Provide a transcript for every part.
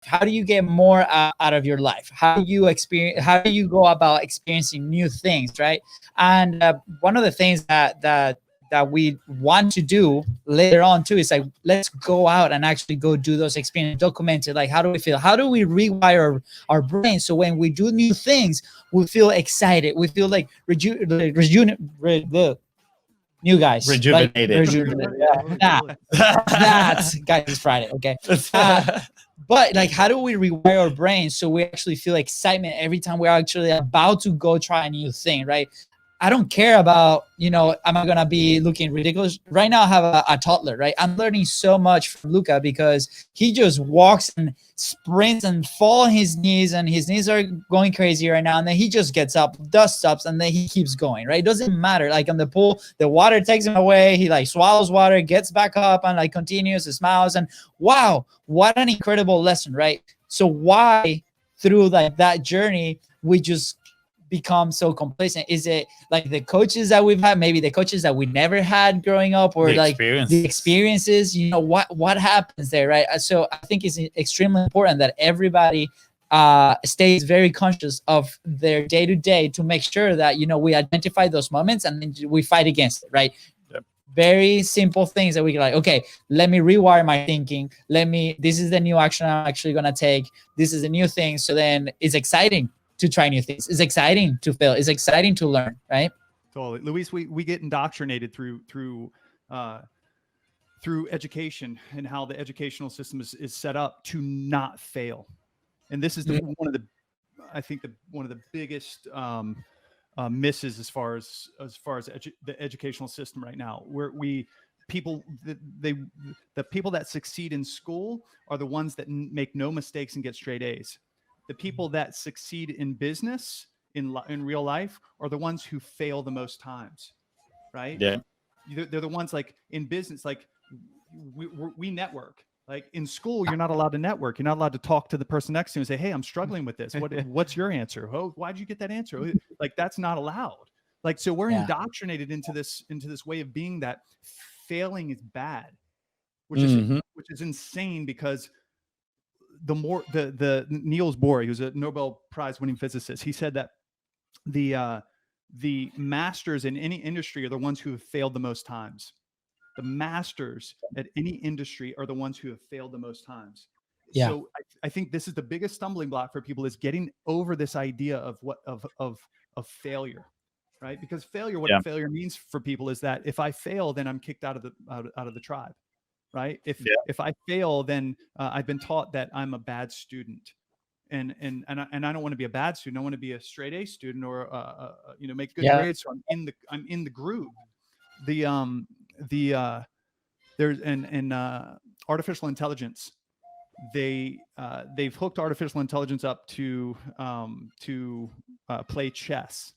How do you get more out of your life? How do you experience? How do you go about experiencing new things, right? And one of the things that we want to do later on too is like, let's go out and actually go do those experiences, document it. Like, how do we feel? How do we rewire our brain so when we do new things, we feel excited, we feel like new guys, rejuvenated. Right? Rejuvenated. That's guys, it's Friday, okay. But like, how do we rewire our brain so we actually feel excitement every time we're actually about to go try a new thing, right? I don't care about, am I gonna be looking ridiculous? Right now I have a toddler, right? I'm learning so much from Luca because he just walks and sprints and fall on his knees, and his knees are going crazy right now. And then he just gets up, does stops, and then he keeps going, right? It doesn't matter. Like on the pool, the water takes him away. He like swallows water, gets back up, and like continues, smiles. And wow, what an incredible lesson, right? So why through like that journey, we just become so complacent? Is it like the coaches that we've had, maybe the coaches that we never had growing up, or like the experiences, what happens there, right? So I think it's extremely important that everybody stays very conscious of their day-to-day to make sure that, we identify those moments and then we fight against it, right? Yep. Very simple things that we can like, okay, let me rewire my thinking. This is the new action I'm actually going to take. This is a new thing. So then it's exciting to try new things. It's exciting to fail. It's exciting to learn, right? Totally. Luis, we get indoctrinated through education and how the educational system is set up to not fail. And this is one of the biggest misses as far as the educational system right now, where the people that succeed in school are the ones that make no mistakes and get straight A's. The people that succeed in business, in real life, are the ones who fail the most times, right? Yeah. They're the ones, like in business, like we network. Like in school, you're not allowed to network. You're not allowed to talk to the person next to you and say, "Hey, I'm struggling with this. What's your answer? Oh, why'd you get that answer?" Like that's not allowed. Like, so we're indoctrinated into this way of being that failing is bad, which is insane, because the Niels Bohr, who's a Nobel Prize winning physicist, he said that the masters in any industry are the ones who have failed the most times. The masters at any industry are the ones who have failed the most times. Yeah. So I think this is the biggest stumbling block for people, is getting over this idea of failure, right? Because what failure means for people is that if I fail, then I'm kicked out of the tribe. Right. If I fail, then I've been taught that I'm a bad student, and I don't want to be a bad student. I want to be a straight A student, or make good grades. So I'm in the groove. There's artificial intelligence. They've hooked artificial intelligence up to play chess,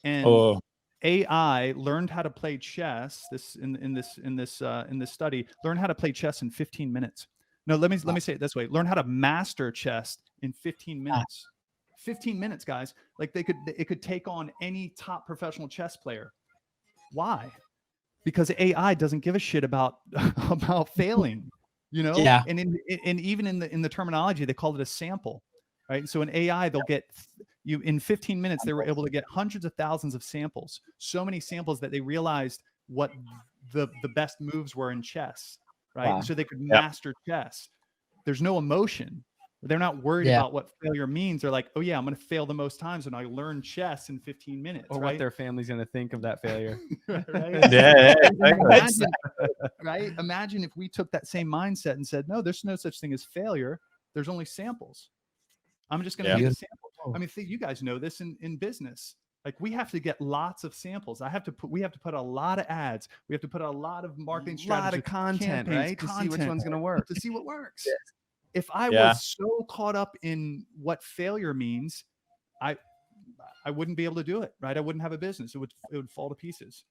and AI learned how to play chess. In this study, learned how to play chess in 15 minutes. No, let me say it this way: learn how to master chess in 15 minutes. 15 minutes, guys. Like it could take on any top professional chess player. Why? Because AI doesn't give a shit about failing. Yeah. And even in the terminology, they call it a sample, right? So in AI, they'll get you in 15 minutes. They were able to get hundreds of thousands of samples, so many samples that they realized what the best moves were in chess, right? Wow. So they could master chess. There's no emotion. They're not worried about what failure means. They're like, oh yeah, I'm going to fail the most times when I learn chess in 15 minutes. Or what their family's going to think of that failure. Right? Imagine if we took that same mindset and said, no, there's no such thing as failure. There's only samples. I'm just going to get a sample. I mean, you guys know this in business. Like, we have to get lots of samples. We have to put a lot of ads. We have to put a lot of marketing strategies, a lot of content, right? To see which one's going to work. To see what works. Yes. If I was so caught up in what failure means, I wouldn't be able to do it, right? I wouldn't have a business. It would fall to pieces.